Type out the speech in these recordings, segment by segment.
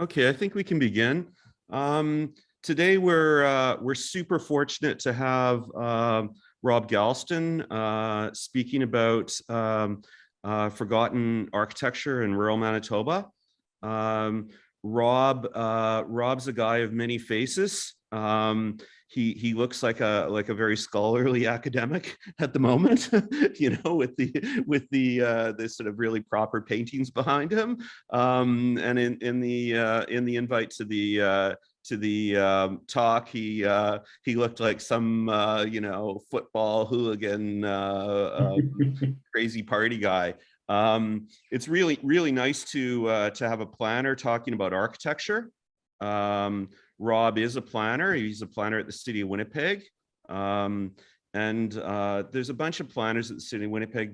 Okay, I think we can begin. Today we're super fortunate to have Rob Galston speaking about forgotten architecture in rural Manitoba. Rob's a guy of many faces. He looks like a very scholarly academic at the moment, you know, with the sort of really proper paintings behind him. And in the invite to the talk, he looked like some you know, football hooligan crazy party guy. It's really nice to have a planner talking about architecture. Rob is a planner. He's a planner at the City of Winnipeg. And there's a bunch of planners at the City of Winnipeg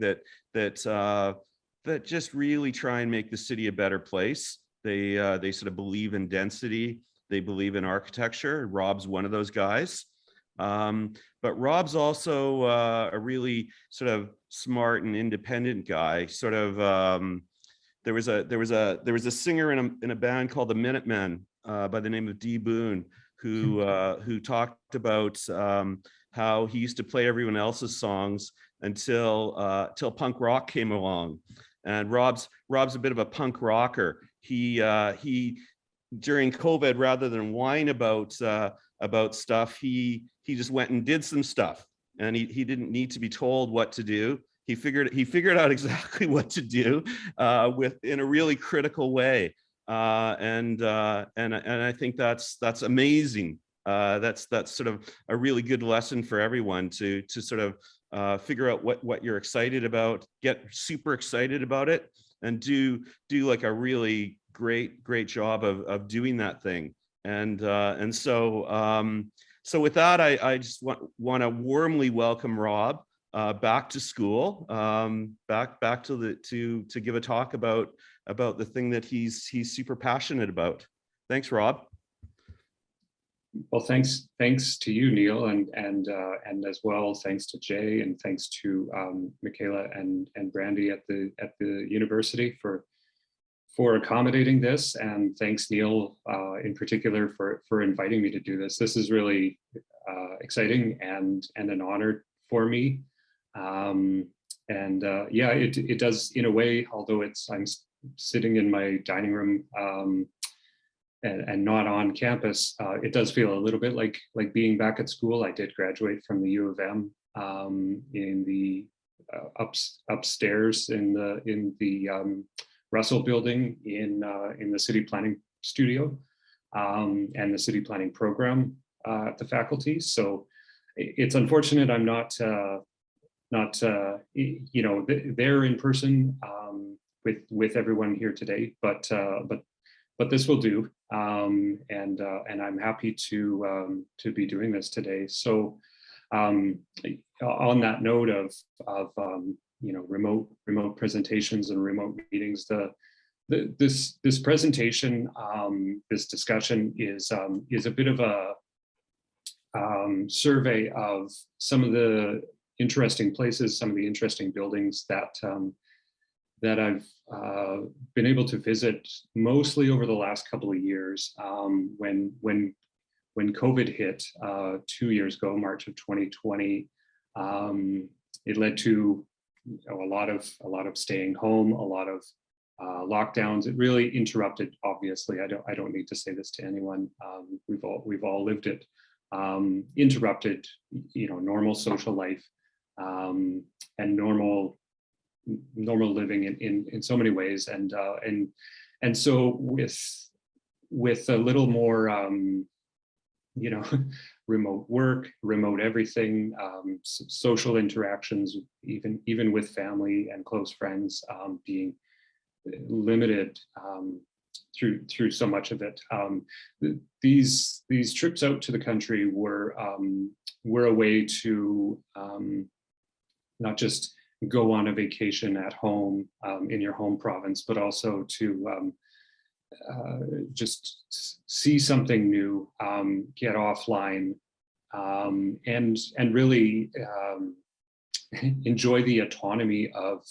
that just really try and make the city a better place. They sort of believe in density. They believe in architecture. Rob's one of those guys. But Rob's also a really sort of smart and independent guy. Sort of there was a singer in a band called the Minutemen by the name of D. Boone, who talked about how he used to play everyone else's songs until punk rock came along. And Rob's a bit of a punk rocker. He during COVID, rather than whine about stuff, he just went and did some stuff, and he didn't need to be told what to do. He figured out exactly what to do in a really critical way. And I think that's amazing. That's sort of a really good lesson for everyone to sort of figure out what you're excited about, get super excited about it, and do like a really great job of doing that thing. And so with that, I just want to warmly welcome Rob back to school, back to give a talk about the thing that he's super passionate about. Thanks, Rob. Well, thanks to you, Neil, and as well thanks to Jay, and thanks to Michaela and Brandy at the university for accommodating this, and thanks, Neil, in particular for inviting me to do this. This is really exciting and an honor for me. Yeah, it does, in a way, although I'm sitting in my dining room and not on campus, it does feel a little bit like being back at school. I did graduate from the U of M in the upstairs in the Russell building in the city planning studio and the city planning program at the faculty. So it's unfortunate I'm not you know, there in person with everyone here today, but this will do, and I'm happy to be doing this today. So on that note of you know, remote presentations and remote meetings, this presentation, this discussion is a bit of a survey of some of the interesting places, some of the interesting buildings that I've been able to visit, mostly over the last couple of years. When COVID hit 2 years ago, March of 2020, it led to, you know, a lot of staying home, a lot of lockdowns. It really interrupted. Obviously, I don't need to say this to anyone. We've all lived it. Interrupted, you know, normal social life and normal living in so many ways. And so with a little more you know, remote work, remote everything, social interactions, even with family and close friends being limited through so much of it. These trips out to the country were a way to not just go on a vacation at home in your home province, but also to just see something new, get offline, and really enjoy the autonomy of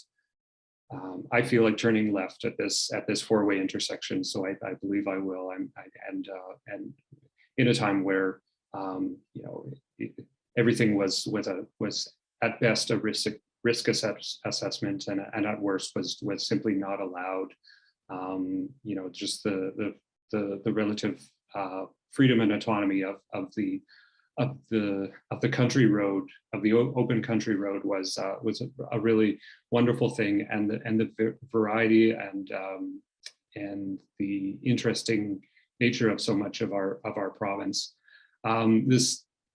I feel like turning left at this four-way intersection, so I believe I will. And in a time where everything was at best a risk assessment, and at worst was simply not allowed. Just the relative freedom and autonomy of the country road, of the open country road, was a really wonderful thing, and the variety and the interesting nature of so much of our province.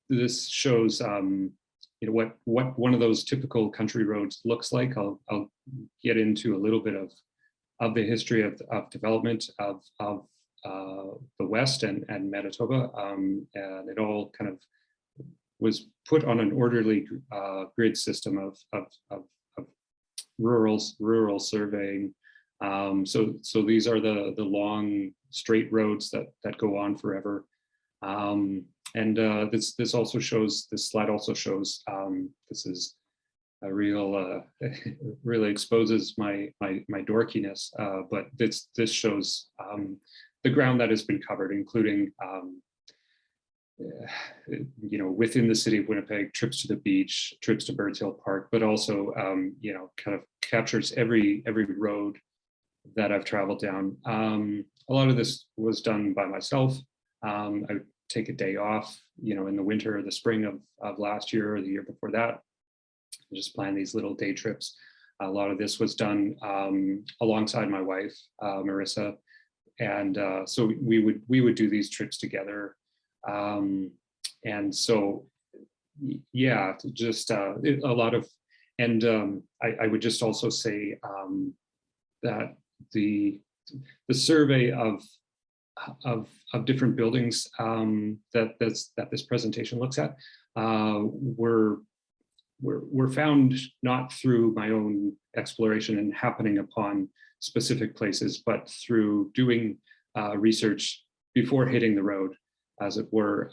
This shows what one of those typical country roads looks like. I'll get into a little bit of the history of development of the West and Manitoba, and it all kind of was put on an orderly grid system of rural surveying. So these are the long straight roads that go on forever. This also shows, this slide also shows, this is a real, really exposes my dorkiness, but this shows the ground that has been covered, including within the city of Winnipeg, trips to the beach, trips to Birds Hill Park, but also kind of captures every road that I've traveled down. A lot of this was done by myself. I would take a day off, in the winter or the spring of last year or the year before that, and just plan these little day trips. A lot of this was done alongside my wife, Marissa, and so we would do these trips together. And so, yeah, just a lot of, and I would just also say that the survey of different buildings that this presentation looks at were found not through my own exploration and happening upon specific places, but through doing research before hitting the road, as it were.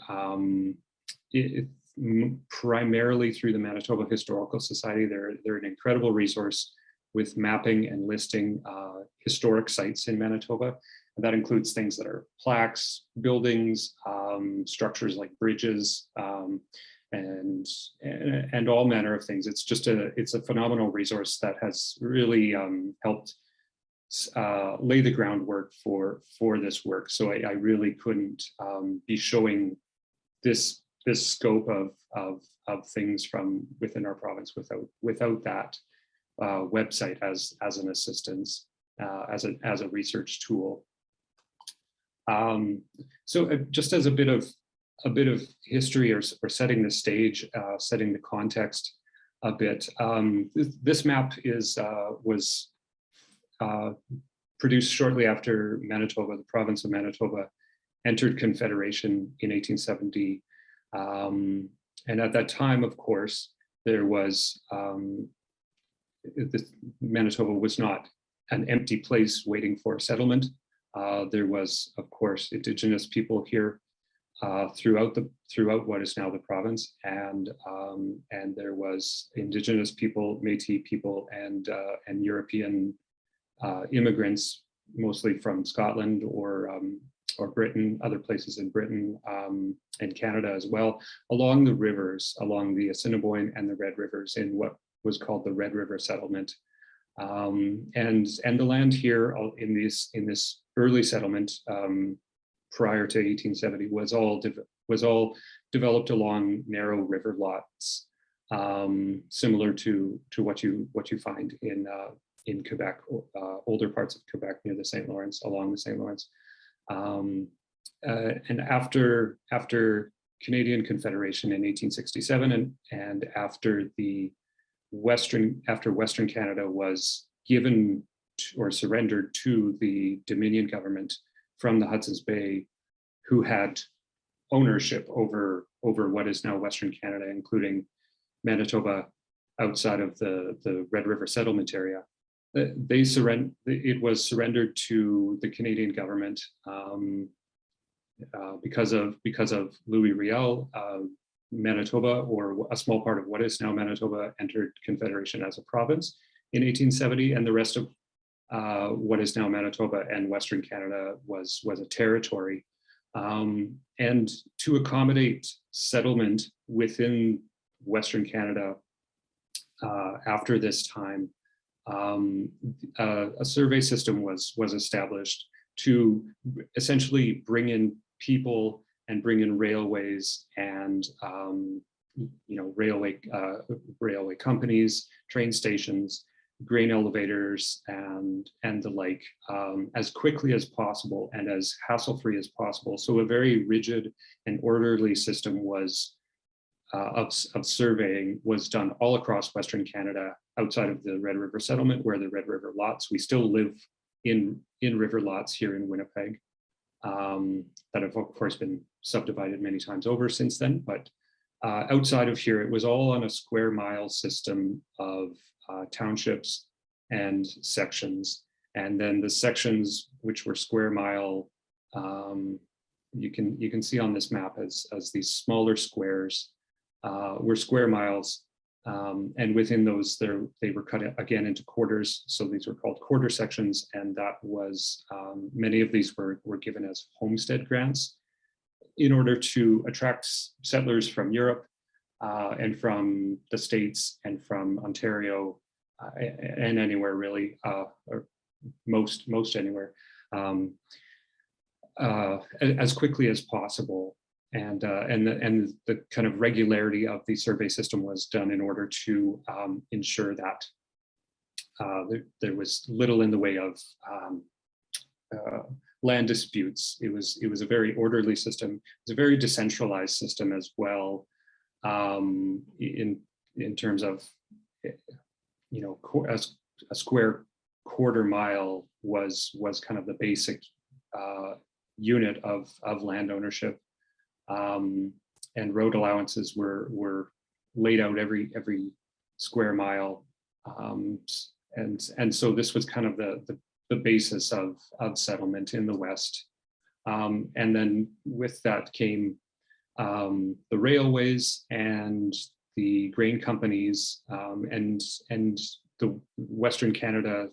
Primarily through the Manitoba Historical Society. They're an incredible resource with mapping and listing historic sites in Manitoba. And that includes things that are plaques, buildings, structures like bridges, and all manner of things. It's a phenomenal resource that has really helped lay the groundwork for this work. So I really couldn't be showing this scope of things from within our province without that website as an assistance, as a research tool. So just as a bit of history, or setting the stage, setting the context a bit. This map was produced shortly after Manitoba, the province of Manitoba, entered Confederation in 1870. And at that time, of course, there was, Manitoba was not an empty place waiting for settlement. There was, of course, Indigenous people here throughout what is now the province, and there was Indigenous people, Métis people, and European immigrants, mostly from Scotland or Britain, other places in Britain, and Canada as well, along the rivers, along the Assiniboine and the Red Rivers, in what was called the Red River Settlement. And the land here in this early settlement prior to 1870 was all developed along narrow river lots, similar to what you find in Quebec, older parts of Quebec near the St. Lawrence, along the St. Lawrence. And after Canadian Confederation in 1867, and after Western Canada was given or surrendered to the Dominion government from the Hudson's Bay, who had ownership over what is now Western Canada, including Manitoba outside of the Red River settlement area. It was surrendered to the Canadian government because of Louis Riel. Manitoba, or a small part of what is now Manitoba, entered Confederation as a province, in 1870, and the rest of what is now Manitoba and Western Canada was a territory. And to accommodate settlement within Western Canada after this time, a survey system was established to essentially bring in people and bring in railways and railway companies, train stations, grain elevators, and the like, as quickly as possible and as hassle-free as possible. So a very rigid and orderly system was of surveying was done all across Western Canada, outside of the Red River settlement, where the Red River lots. We still live in river lots here in Winnipeg that have of course been subdivided many times over since then. But outside of here, it was all on a square mile system of townships and sections. And then the sections which were square mile, you can see on this map as these smaller squares were square miles. And within those, they were cut again into quarters. So these were called quarter sections. And that was, many of these were given as homestead grants in order to attract settlers from Europe and from the States and from Ontario and anywhere really, or most anywhere, as quickly as possible. And the kind of regularity of the survey system was done in order to ensure that there was little in the way of land disputes. It was a very orderly system. It was a very decentralized system as well, in terms of, you know, a square quarter mile was kind of the basic unit of land ownership. And road allowances were laid out every square mile, and so this was kind of the basis of settlement in the West. And then with that came the railways and the grain companies, and the Western Canada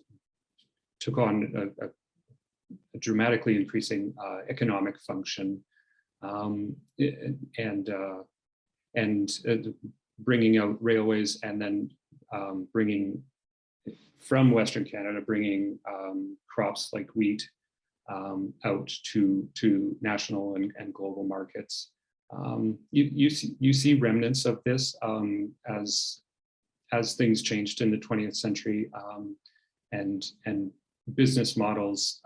took on a dramatically increasing economic function. And bringing out railways, and then bringing from Western Canada, bringing crops like wheat out to national and global markets. You see remnants of this as things changed in the 20th century, and business models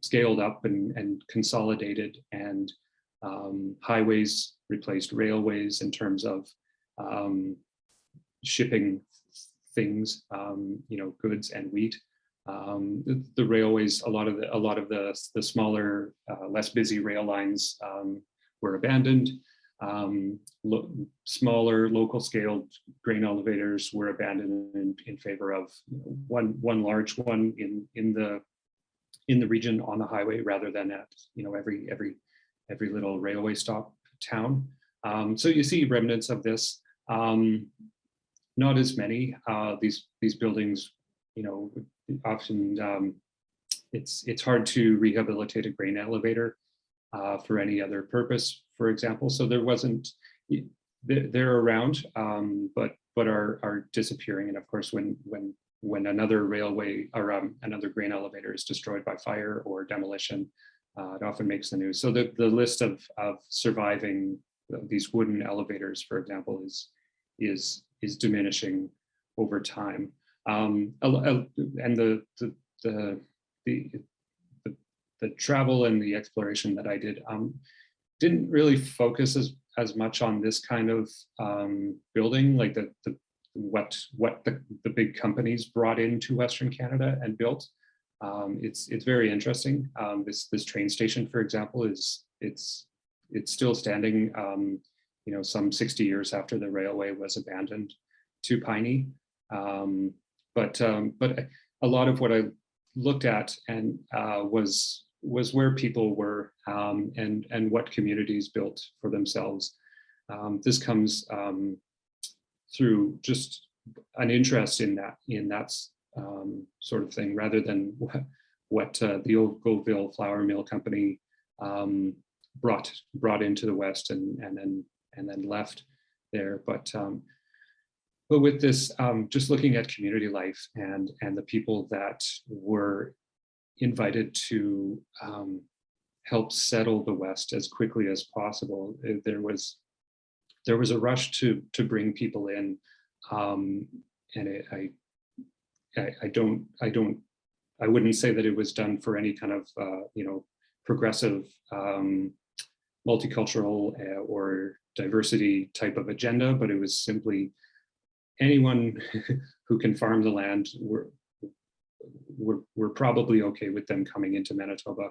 scaled up and consolidated, and highways replaced railways in terms of shipping things, you know, goods and wheat. The railways, a lot of the smaller, less busy rail lines were abandoned. Smaller local scale grain elevators were abandoned in favor of one large one in the region on the highway, rather than at, you know, every little railway stop town. So you see remnants of this. Not as many. These buildings, you know, often it's hard to rehabilitate a grain elevator for any other purpose, for example. So there wasn't. They're around, but are disappearing. And of course, when another railway or another grain elevator is destroyed by fire or demolition, it often makes the news. So the list of surviving these wooden elevators, for example, is diminishing over time. And the travel and the exploration that I did didn't really focus as much on this kind of building, like what the big companies brought into Western Canada and built. It's very interesting. This train station, for example, it's still standing, you know, some 60 years after the railway was abandoned to Piney. But a lot of what I looked at and was where people were, and what communities built for themselves. This comes through just an interest in that sort of thing, rather than what the old Goldville Flour Mill Company brought into the West and then left there. But with this, just looking at community life and the people that were invited to help settle the West as quickly as possible, there was a rush to bring people in, and I wouldn't say that it was done for any kind of progressive multicultural or diversity type of agenda, but it was simply anyone who can farm the land, we're probably okay with them coming into Manitoba,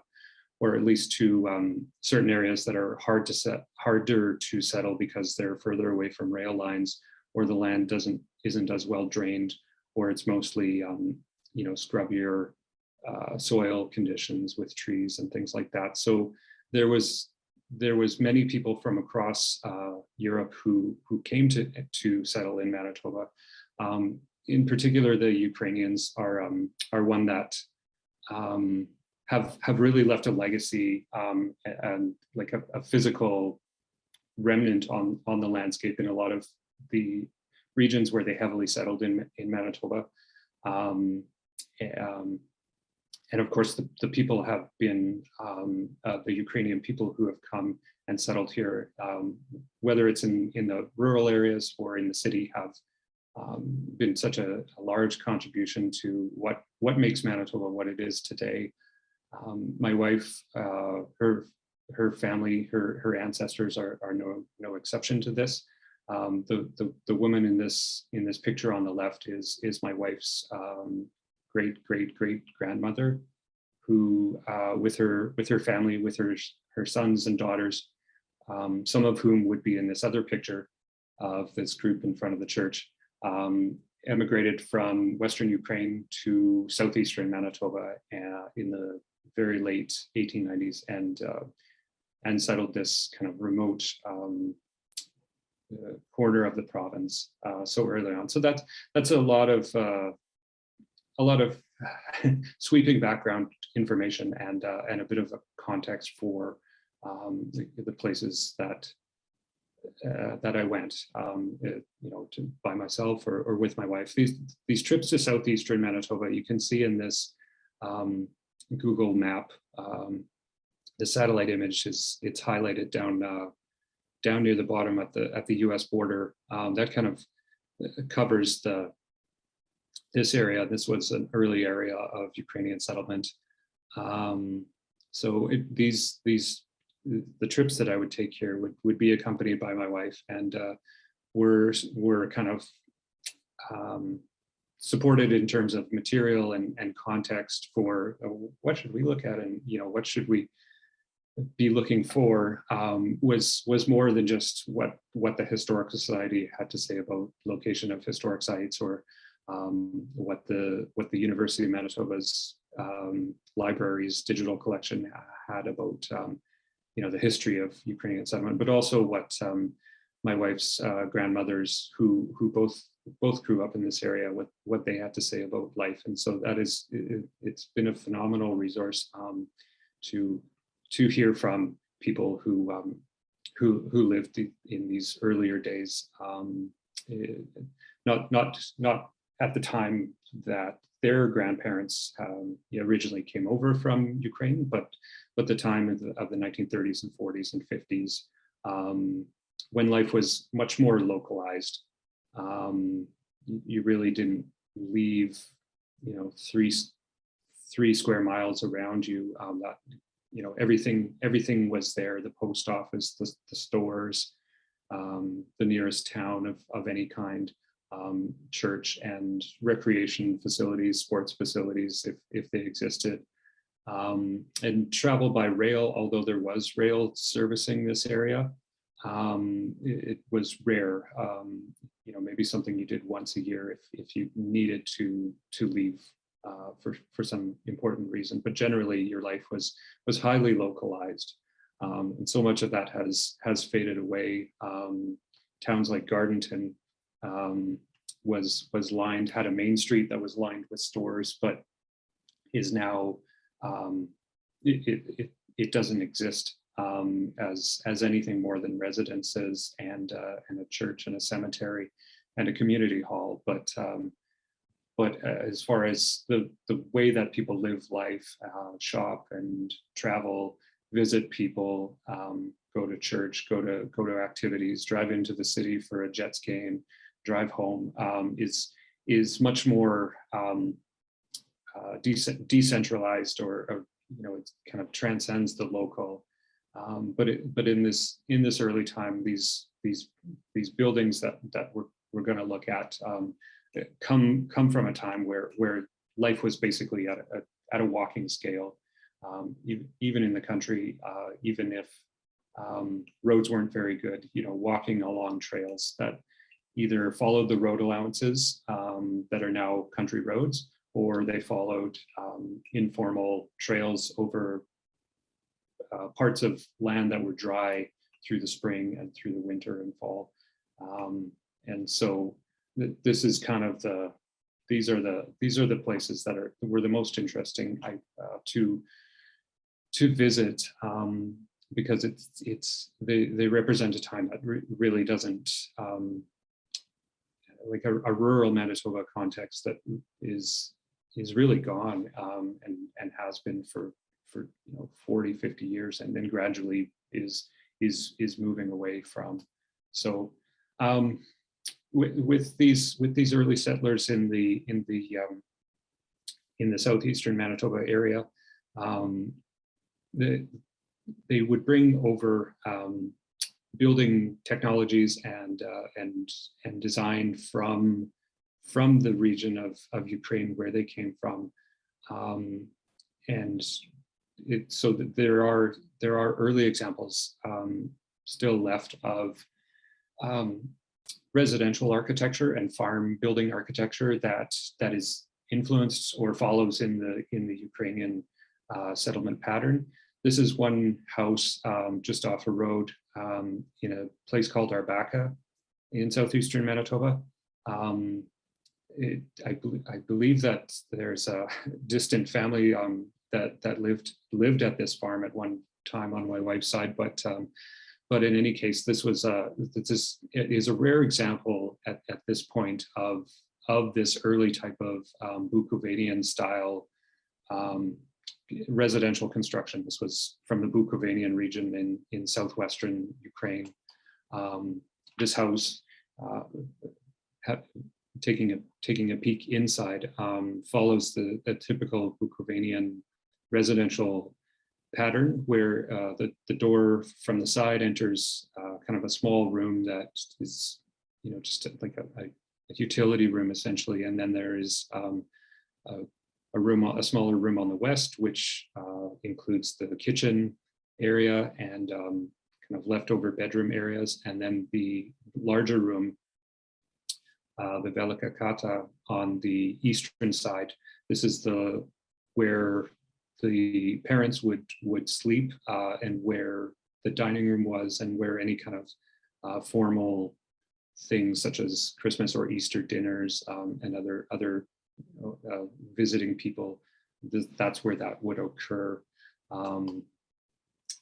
or at least to certain areas that are harder to settle because they're further away from rail lines, or the land isn't as well drained, or it's mostly scrubbier soil conditions with trees and things like that. So there was many people from across Europe who came to settle in Manitoba. In particular, the Ukrainians are one that have really left a legacy and like a physical remnant on the landscape in a lot of the regions where they heavily settled in Manitoba. And of course, the people have been, the Ukrainian people who have come and settled here, whether it's in the rural areas or in the city, have been such a large contribution to what makes Manitoba what it is today. My wife, her family, her ancestors are no exception to this. The woman in this picture on the left is my wife's great grandmother, who with her family, with her sons and daughters, some of whom would be in this other picture of this group in front of the church, emigrated from Western Ukraine to southeastern Manitoba in the very late 1890s and settled this kind of remote corner of the province so early on. So that's a lot of sweeping background information and a bit of a context for the places that I went, by myself or with my wife. These trips to southeastern Manitoba, you can see in this Google map, the satellite image it's highlighted down near the bottom at the U.S. border. That kind of covers this area. This was an early area of Ukrainian settlement. So the trips that I would take here would be accompanied by my wife, and were kind of supported in terms of material and context for what should we look at, and what should we be looking for, was more than just what the Historical Society had to say about location of historic sites, or what the University of Manitoba's library's digital collection had about the history of Ukrainian settlement, but also what my wife's grandmothers, who both grew up in this area, what they had to say about life. And so it's been a phenomenal resource to hear from people who lived in these earlier days, not at the time that their grandparents originally came over from Ukraine, but the time of the 1930s and 40s and 50s, when life was much more localized. You really didn't leave, 3 square miles around you. Everything was there: the post office, the stores, the nearest town of any kind, church and recreation facilities, sports facilities, if they existed, and travel by rail. Although there was rail servicing this area, it was rare. Maybe something you did once a year if you needed to leave for some important reason. But generally, your life was highly localized, and so much of that has faded away. Towns like Gardenton lined, had a main street that was lined with stores, but is now it doesn't exist as anything more than residences and a church and a cemetery and a community hall. But as far as the way that people live life, shop and travel, visit people, go to church, go to activities, drive into the city for a Jets game, drive home, is much more decentralized, or it kind of transcends the local. But in this early time, these buildings that we're going to look at come from a time where life was basically at a walking scale. Even in the country, even if roads weren't very good, walking along trails that either followed the road allowances that are now country roads, or they followed informal trails over parts of land that were dry through the spring and through the winter and fall. And so this is kind of these are the places that were the most interesting to visit, because they represent a time that really doesn't, like a rural Manitoba context that is really gone, and has been for 40, 50 years, and then gradually is moving away from. So with these early settlers in the southeastern Manitoba area, they would bring over building technologies and design from the region of Ukraine where they came from, and so that there are early examples still left of residential architecture and farm building architecture that is influenced or follows in the Ukrainian settlement pattern. This is one house just off a road in a place called Arbaca in southeastern Manitoba. I believe that there's a distant family that lived at this farm at one time on my wife's side, but in any case, this is a rare example at this point of this early type of Bukovanian style residential construction. This was from the Bukovanian region in southwestern Ukraine. This house, taking a peek inside, follows the typical Bukovanian residential pattern, where the door from the side enters kind of a small room that is, just like a utility room essentially, and then there is a smaller room on the west, which includes the kitchen area and kind of leftover bedroom areas, and then the larger room, the Velika Kata, on the eastern side. This is where the parents would sleep, and where the dining room was, and where any kind of formal things such as Christmas or Easter dinners and other visiting people, that's where that would occur.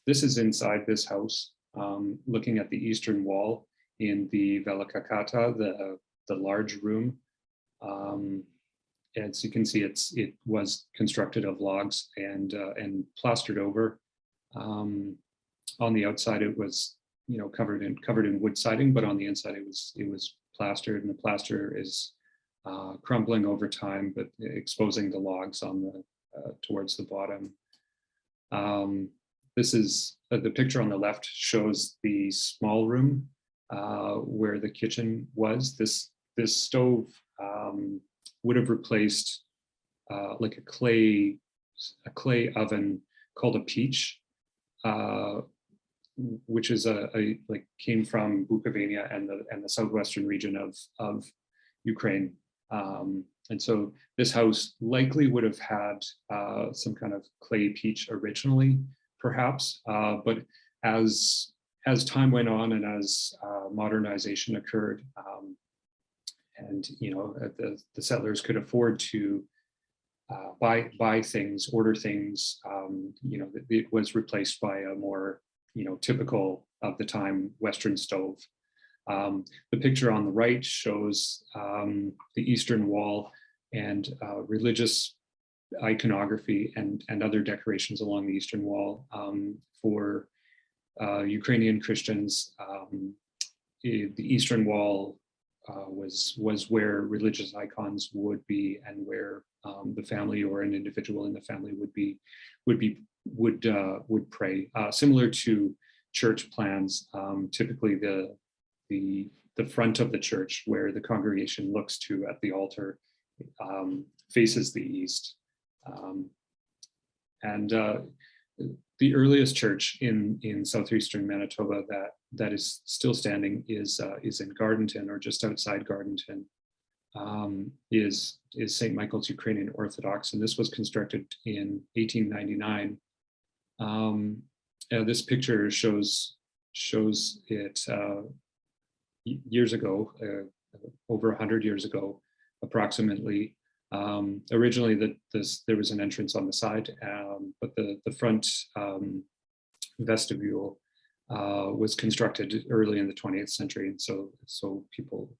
This is inside this house, looking at the eastern wall in the Velika Kata, the large room. As you can see, it was constructed of logs and plastered over. On the outside, it was covered in wood siding, but on the inside it was plastered, and the plaster is crumbling over time, but exposing the logs on towards the bottom. This is the picture on the left shows the small room where the kitchen was. This stove would have replaced like a clay oven called a peach, which is came from Bukovania and the southwestern region of Ukraine. And so this house likely would have had some kind of clay peach originally, perhaps, but as time went on and as modernization occurred, you know, the settlers could afford to buy things, order things. You know, it was replaced by a more, you know, typical of the time Western stove. The picture on the right shows the Eastern Wall and religious iconography and other decorations along the Eastern Wall for Ukrainian Christians. The Eastern Wall was where religious icons would be, and where the family or an individual in the family would pray. Similar to church plans, typically the front of the church, where the congregation looks to at the altar, faces the east. And the earliest church in southeastern Manitoba that is still standing is in Gardenton, or just outside Gardenton, is St. Michael's Ukrainian Orthodox, and this was constructed in 1899. This picture shows it years ago, over 100 years ago, approximately. Originally, there was an entrance on the side, but the front vestibule was constructed early in the 20th century, and so people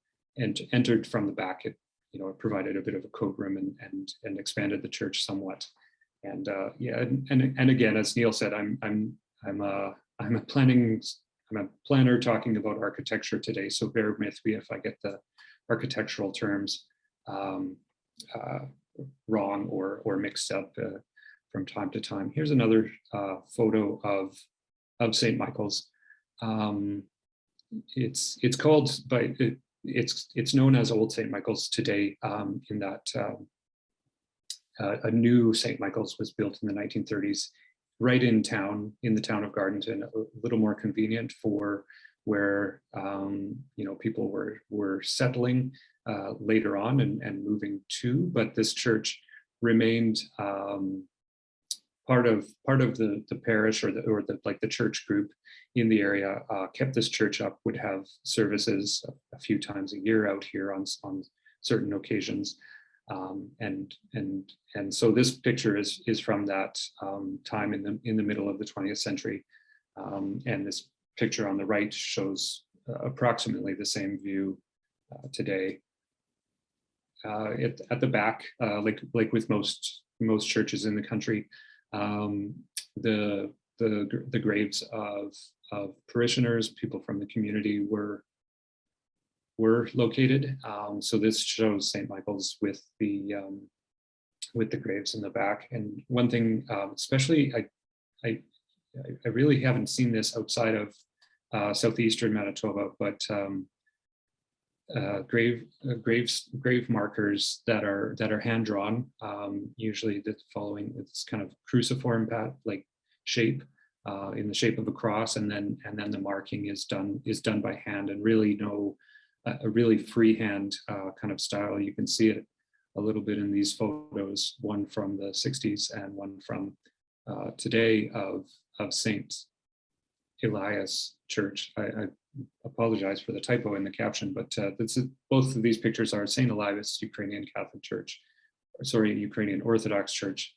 entered from the back. It, you know, it provided a bit of a coat room and expanded the church somewhat. And yeah, and again, as Neil said, I'm a planner talking about architecture today, so bear with me if I get the architectural terms wrong or mixed up from time to time. Here's another photo of St. Michael's. It's called by it's known as Old St. Michael's today, in that a new St. Michael's was built in the 1930s, right in town, in the town of Gardenton, a little more convenient for where you know, people were settling later on and moving to. But this church remained part of the parish, or the church group in the area. Kept this church up, would have services a few times a year out here on certain occasions. And so this picture is from that time in the middle of the 20th century, and this picture on the right shows approximately the same view today. At the back, like with most churches in the country, the graves of parishioners, people from the community, were located. So this shows St. Michael's with the graves in the back. And one thing, especially, I really haven't seen this outside of southeastern Manitoba, but grave markers that are hand drawn, usually following this kind of cruciform like shape, in the shape of a cross, and then the marking is done by hand, and really a really freehand kind of style. You can see it a little bit in these photos, one from the 60s and one from today of St. Elias Church. I apologize for the typo in the caption, but both of these pictures are St. Elias Ukrainian Catholic Church, Ukrainian Orthodox Church,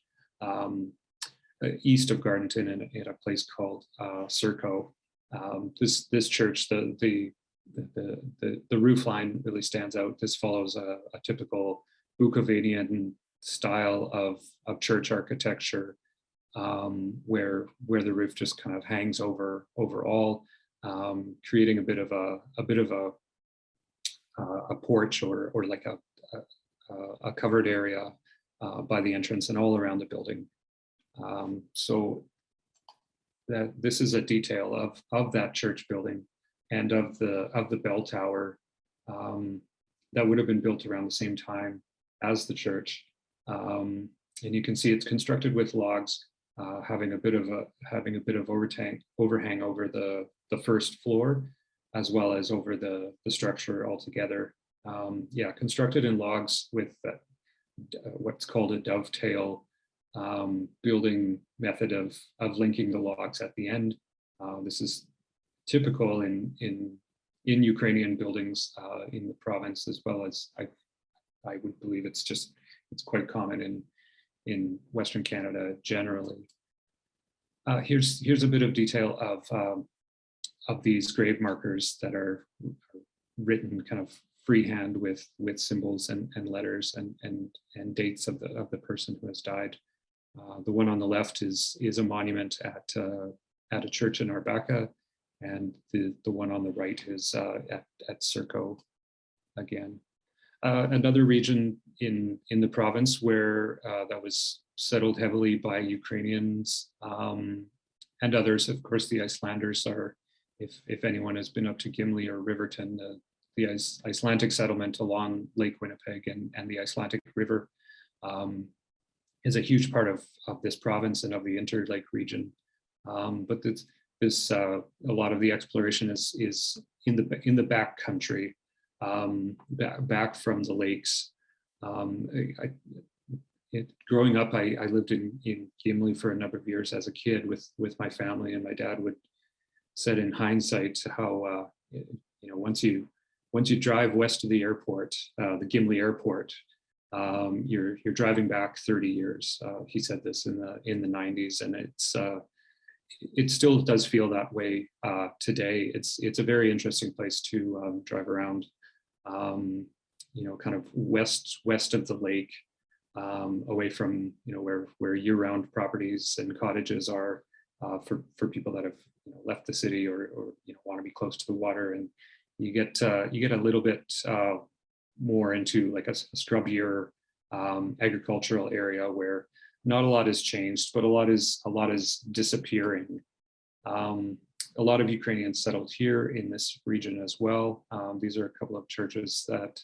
east of Gardenton in a place called Surco. This church, the roof line really stands out. This follows a typical Bukovinian style of church architecture, where the roof just kind of hangs over all, creating a bit of a porch or like a covered area by the entrance and all around the building. So that this is a detail of that church building and of the bell tower that would have been built around the same time as the church. And you can see it's constructed with logs, having a bit of overhang over the first floor, as well as over the structure altogether. Yeah, constructed in logs with what's called a dovetail building method of linking the logs at the end. This is typical in in Ukrainian buildings in the province, as well as I would believe it's quite common in Western Canada generally. Here's a bit of detail of these grave markers that are written kind of freehand with symbols and letters and dates of the person who has died. The one on the left is a monument at a church in Arbaca, and the one on the right is at Serco again. Another region in the province where that was settled heavily by Ukrainians and others. Of course, the Icelanders are, if anyone has been up to Gimli or Riverton, the Icelandic settlement along Lake Winnipeg and the Icelandic River is a huge part of this province and of the Interlake region. But a lot of the exploration is in the back country, back from the lakes. Growing up, I lived in Gimli for a number of years as a kid with my family, and my dad would said in hindsight how once you drive west of the airport, the Gimli airport, you're driving back 30 years. He said this in the 90s, and it still does feel that way today. It's a very interesting place to drive around. Kind of west of the lake, away from where year-round properties and cottages are for people that have left the city or want to be close to the water, and you get a little bit more into like a scrubbier agricultural area where not a lot has changed, but a lot is disappearing. A lot of Ukrainians settled here in this region as well. These are a couple of churches that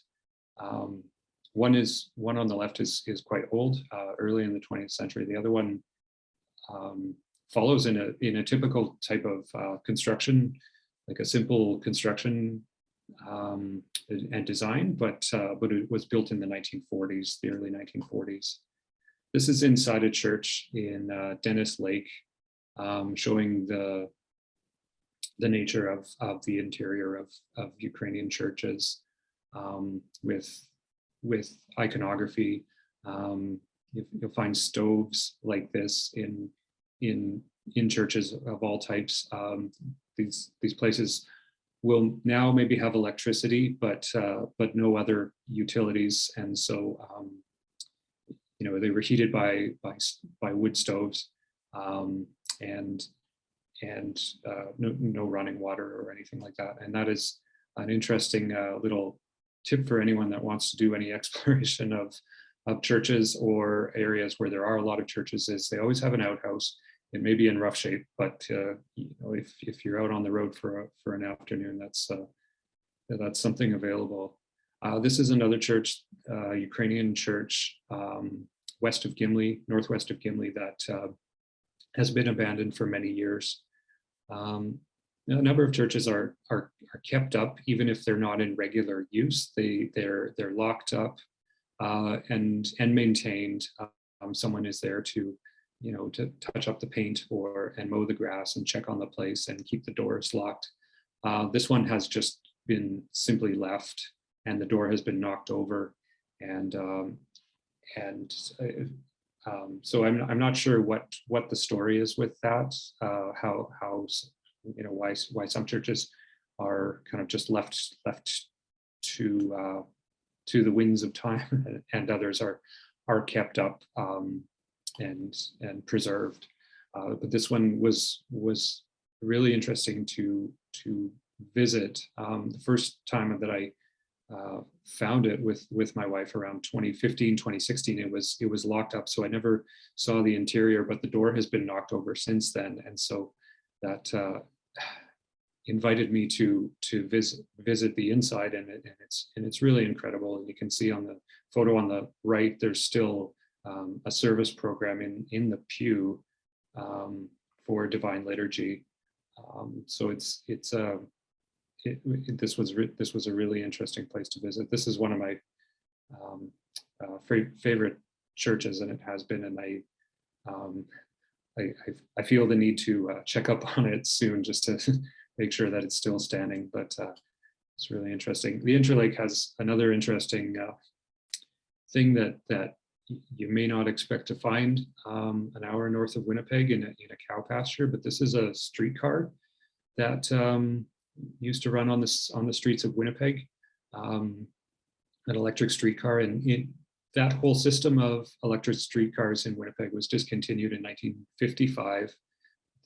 one on the left is quite old, early in the 20th century. The other one follows in a typical type of construction, like a simple construction and design, but it was built in the 1940s, the early 1940s. This is inside a church in Dennis Lake, showing the nature of the interior of Ukrainian churches, with iconography. You'll find stoves like this in churches of all types. These places will now maybe have electricity, but no other utilities, and so they were heated by wood stoves, and no running water or anything like that. And that is an interesting little tip for anyone that wants to do any exploration of churches or areas where there are a lot of churches. Is they always have an outhouse. It may be in rough shape, but if you're out on the road for an afternoon, that's something available. This is another church, Ukrainian Church, west of Gimli, northwest of Gimli, that has been abandoned for many years. A number of churches are kept up, even if they're not in regular use. They're locked up and maintained. Someone is there to touch up the paint and mow the grass and check on the place and keep the doors locked. This one has just been simply left, and the door has been knocked over, and so I'm not sure what the story is with that. How why some churches are kind of just left to the winds of time, and others are kept up and preserved. But this one was really interesting to visit. The first time that I found it with my wife around 2015, 2016, it was locked up, so I never saw the interior, but the door has been knocked over since then, and so that invited me to visit the inside, and it's really incredible. And you can see on the photo on the right, there's still a service program in the pew for Divine Liturgy. So this was a really interesting place to visit. This is one of my favorite churches, and it has been. And I feel the need to check up on it soon, just to make sure that it's still standing. But It's really interesting. The Interlake has another interesting thing that you may not expect to find an hour north of Winnipeg in a cow pasture, but this is a streetcar that used to run on the streets of Winnipeg, an electric streetcar, and that whole system of electric streetcars in Winnipeg was discontinued in 1955.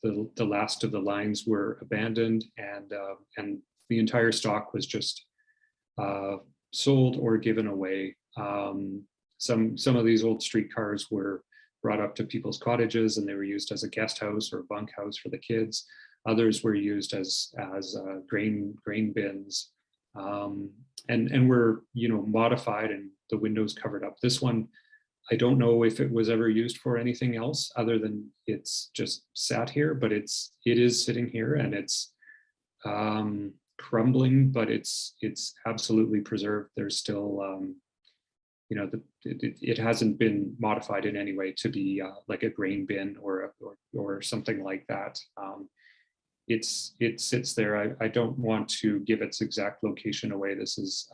The last of the lines were abandoned, and the entire stock was just sold or given away. Some of these old streetcars were brought up to people's cottages, and they were used as a guest house or a bunkhouse for the kids. Others were used as grain bins, and were modified, and the windows covered up. This one, I don't know if it was ever used for anything else other than it's just sat here, but it is sitting here, and it's crumbling, but it's absolutely preserved. There's still it hasn't been modified in any way to be like a grain bin or something like that. It sits there. I don't want to give its exact location away. This is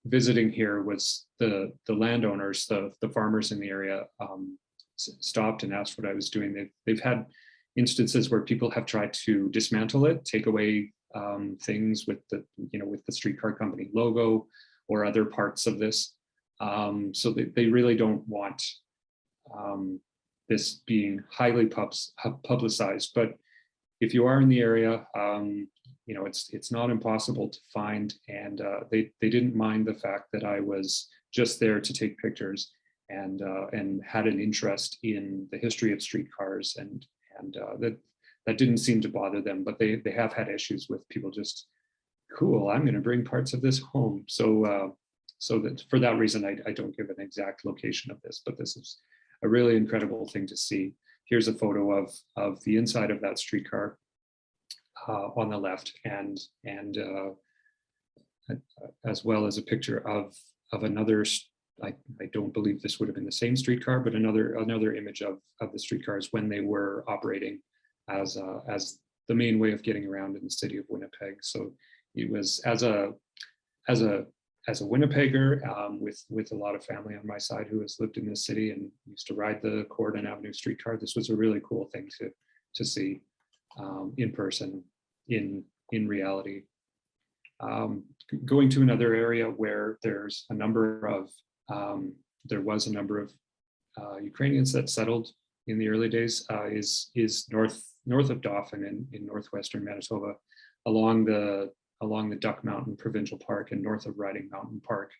visiting here was the landowners, the farmers in the area stopped and asked what I was doing. They've had instances where people have tried to dismantle it, take away things with the streetcar company logo or other parts of this. So they really don't want this being highly publicized. But if you are in the area, it's not impossible to find, and they didn't mind the fact that I was just there to take pictures and had an interest in the history of streetcars, and that didn't seem to bother them. But they have had issues with people just, cool, I'm going to bring parts of this home. So that for that reason, I don't give an exact location of this, but this is a really incredible thing to see. Here's a photo of the inside of that streetcar on the left, and as well as a picture of another. I don't believe this would have been the same streetcar, but another image of the streetcars when they were operating as the main way of getting around in the city of Winnipeg. So it was as a Winnipegger with a lot of family on my side who has lived in this city and used to ride the Corydon Avenue streetcar. This was a really cool thing to see in person, in reality. Going to another area where there was a number of Ukrainians that settled in the early days is north of Dauphin in northwestern Manitoba, along the Duck Mountain Provincial Park and north of Riding Mountain Park.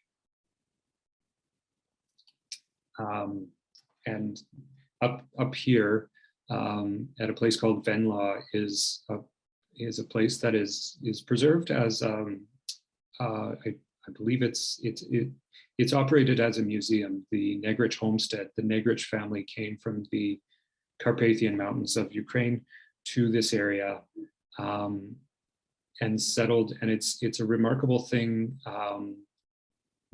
And up here at a place called Venlaw is a place that is preserved as I believe it's operated as a museum. The Negrich Homestead, the Negrich family came from the Carpathian Mountains of Ukraine to this area and settled, and it's a remarkable thing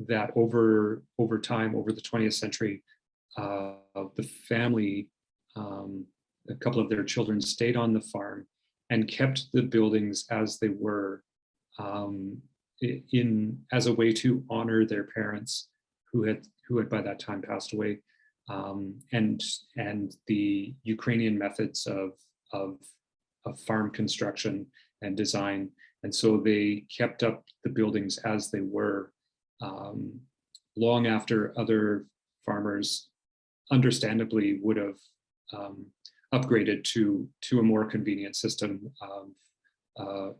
that over time, over the 20th century, the family, a couple of their children stayed on the farm and kept the buildings as they were, as a way to honor their parents who had by that time passed away, and the Ukrainian methods of farm construction and design. And so they kept up the buildings as they were, long after other farmers understandably would have upgraded to a more convenient system of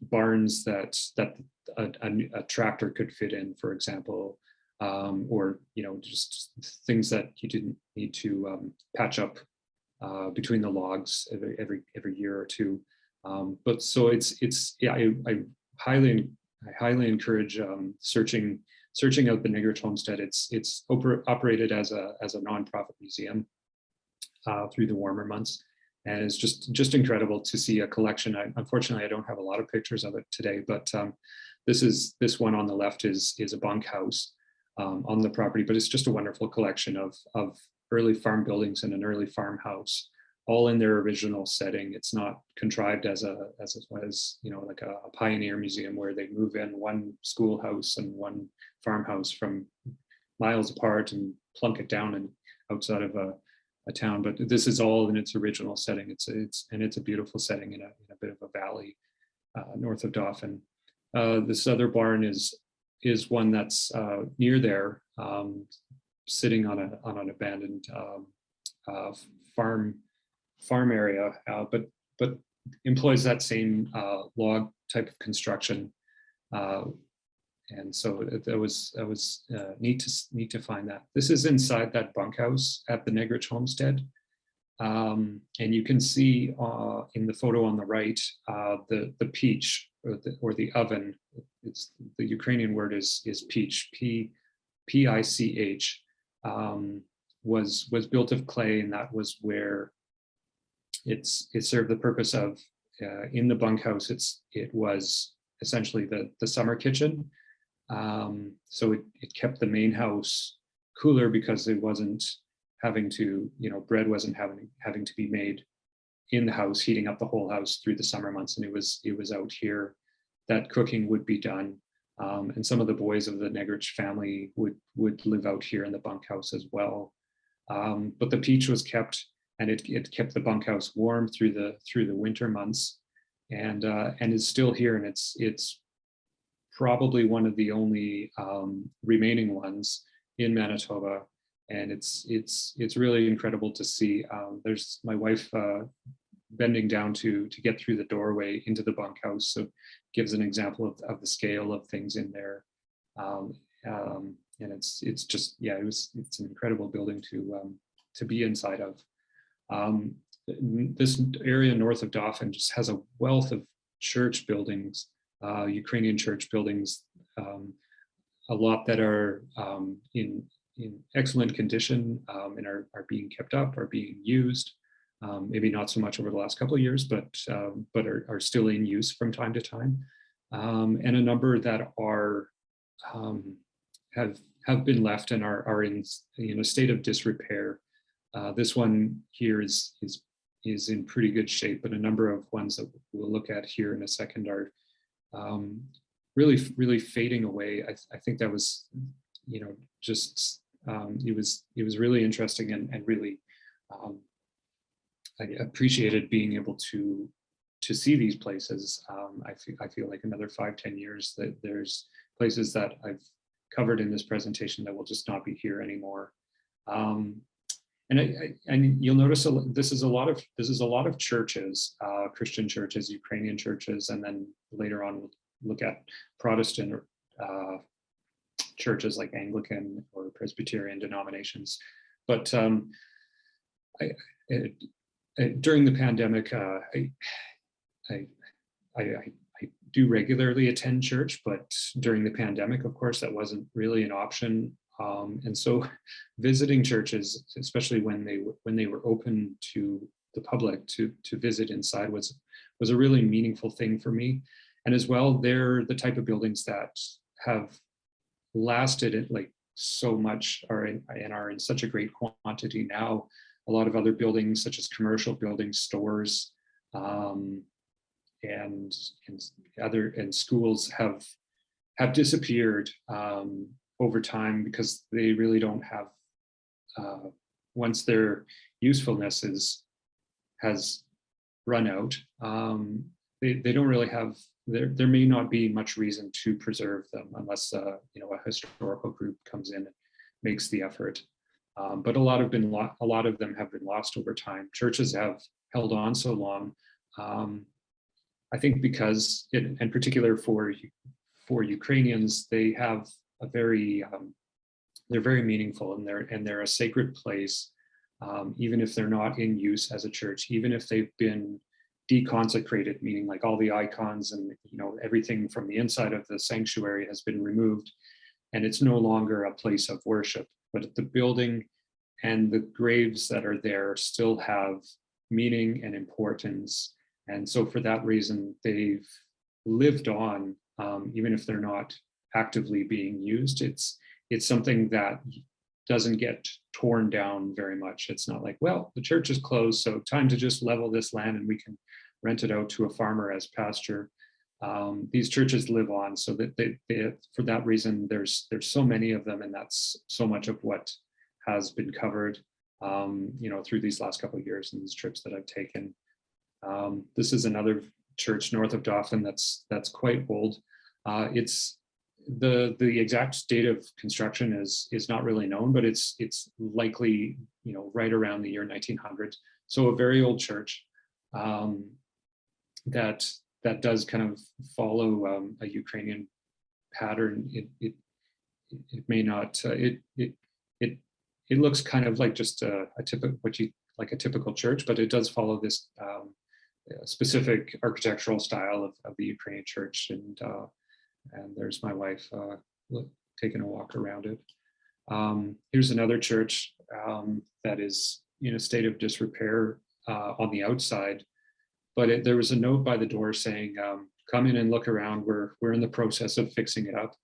barns that a tractor could fit in, for example, or just things that you didn't need to patch up between the logs every year or two. But so I highly encourage searching out the Negrich Homestead. It's operated as a nonprofit museum through the warmer months, and it's just incredible to see a collection. Unfortunately, I don't have a lot of pictures of it today, but this one on the left is a bunkhouse on the property, but it's just a wonderful collection of early farm buildings and an early farmhouse all in their original setting. It's not contrived as like a pioneer museum where they move in one schoolhouse and one farmhouse from miles apart and plunk it down and outside of a town. But this is all in its original setting. It's a beautiful setting in a bit of a valley north of Dauphin. This other barn is one that's near there, sitting on an abandoned farm area, but employs that same log type of construction, and so that was neat to find that. This is inside that bunkhouse at the Negrich Homestead, and you can see in the photo on the right the peach or the oven. It's the Ukrainian word is peach, P-I-C-H. Was built of clay, and that was where it served the purpose of in the bunkhouse. It was essentially the summer kitchen, so it kept the main house cooler because it wasn't having to, bread wasn't having to be made in the house, heating up the whole house through the summer months, and it was out here that cooking would be done. And some of the boys of the Negrich family would live out here in the bunkhouse as well. But the peach was kept, and it kept the bunkhouse warm through the winter months, and is still here. And it's probably one of the only remaining ones in Manitoba, and it's really incredible to see. There's my wife bending down to get through the doorway into the bunkhouse, so gives an example of the scale of things in there. And it's just, it's an incredible building to be inside of. This area north of Dauphin just has a wealth of church buildings, Ukrainian church buildings, a lot that are in excellent condition, and are being kept up, are being used. Maybe not so much over the last couple of years, but are still in use from time to time, and a number that are have been left and are in a state of disrepair. This one here is in pretty good shape, but a number of ones that we'll look at here in a second are really fading away. I think that was just it was really interesting and really. I appreciated being able to see these places. I feel like another 5-10 years that there's places that I've covered in this presentation that will just not be here anymore. And you'll notice this is a lot of churches, Christian churches, Ukrainian churches, and then later on we'll look at Protestant churches like Anglican or Presbyterian denominations. But during the pandemic, I do regularly attend church, but during the pandemic, of course, that wasn't really an option. And so visiting churches, especially when they were open to the public to visit inside, was a really meaningful thing for me. And as well, they're the type of buildings that have lasted like so much, and are in such a great quantity now. A lot of other buildings, such as commercial buildings, stores, and schools have disappeared over time because they really don't have. Once their usefulness has run out, they don't really have. There may not be much reason to preserve them unless a historical group comes in and makes the effort. But a lot of them have been lost over time. Churches have held on so long, I think, because, in particular for Ukrainians, they have they're very meaningful, and they're a sacred place, even if they're not in use as a church, even if they've been deconsecrated, meaning like all the icons and everything from the inside of the sanctuary has been removed, and it's no longer a place of worship. But the building and the graves that are there still have meaning and importance. And so for that reason, they've lived on, even if they're not actively being used. It's something that doesn't get torn down very much. It's not like, well, the church is closed, so time to just level this land and we can rent it out to a farmer as pasture. These churches live on, so that they for that reason, there's so many of them, and that's so much of what has been covered, through these last couple of years and these trips that I've taken. This is another church north of Dauphin that's quite old. It's the exact date of construction is not really known, but it's likely right around the year 1900. So a very old church that does kind of follow a Ukrainian pattern. It may not. It looks kind of like just a typical church, but it does follow this specific architectural style of the Ukrainian Church. And there's my wife taking a walk around it. Here's another church that is in a state of disrepair on the outside, but there was a note by the door saying, "Come in and look around. We're in the process of fixing it up."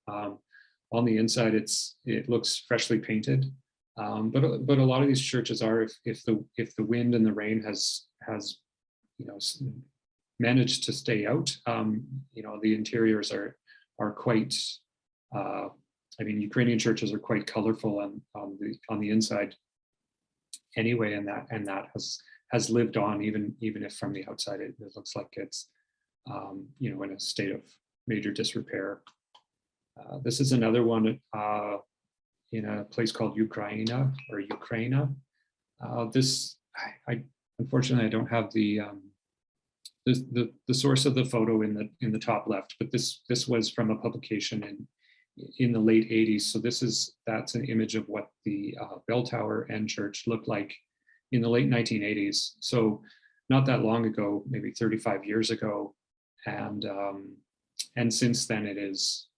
On the inside, it looks freshly painted, but a lot of these churches are, if the wind and the rain has managed to stay out, the interiors are quite. Ukrainian churches are quite colorful on the inside anyway, and that has lived on, even if from the outside it looks like it's in a state of major disrepair. This is another one in a place called Ukraina. Unfortunately, I don't have the source of the photo in the top left, but this was from a publication in the late 80s. So that's an image of what the bell tower and church looked like in the late 1980s. So not that long ago, maybe 35 years ago, and since then it is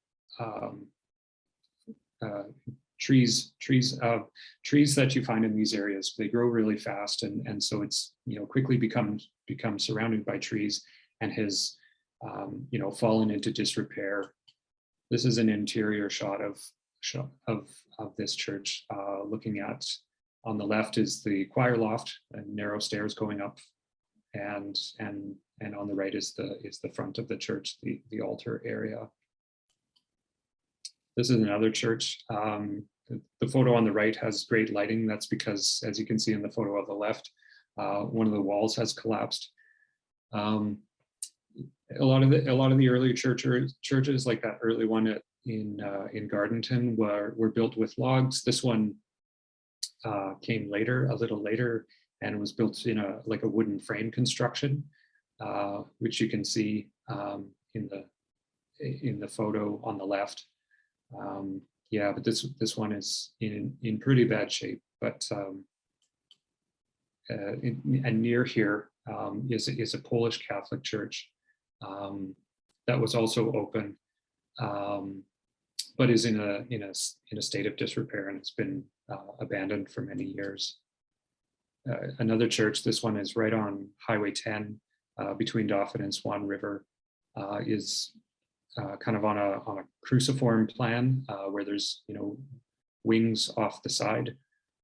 trees that you find in these areas. They grow really fast, and so it's quickly become surrounded by trees and has fallen into disrepair. This is an interior shot of this church. Looking at, on the left is the choir loft and narrow stairs going up, and on the right is the front of the church, the altar area. This is another church. The photo on the right has great lighting. That's because, as you can see in the photo on the left, one of the walls has collapsed. A lot of the earlier churches, like that early one in Gardenton, were built with logs. This one came later, a little later, and was built in a wooden frame construction, which you can see in the photo on the left. But this one is in pretty bad shape. But and near here is a Polish Catholic church that was also open, but is in a state of disrepair, and it's been abandoned for many years. Another church, this one is right on Highway 10 between Dauphin and Swan River, is kind of on a cruciform plan where there's wings off the side,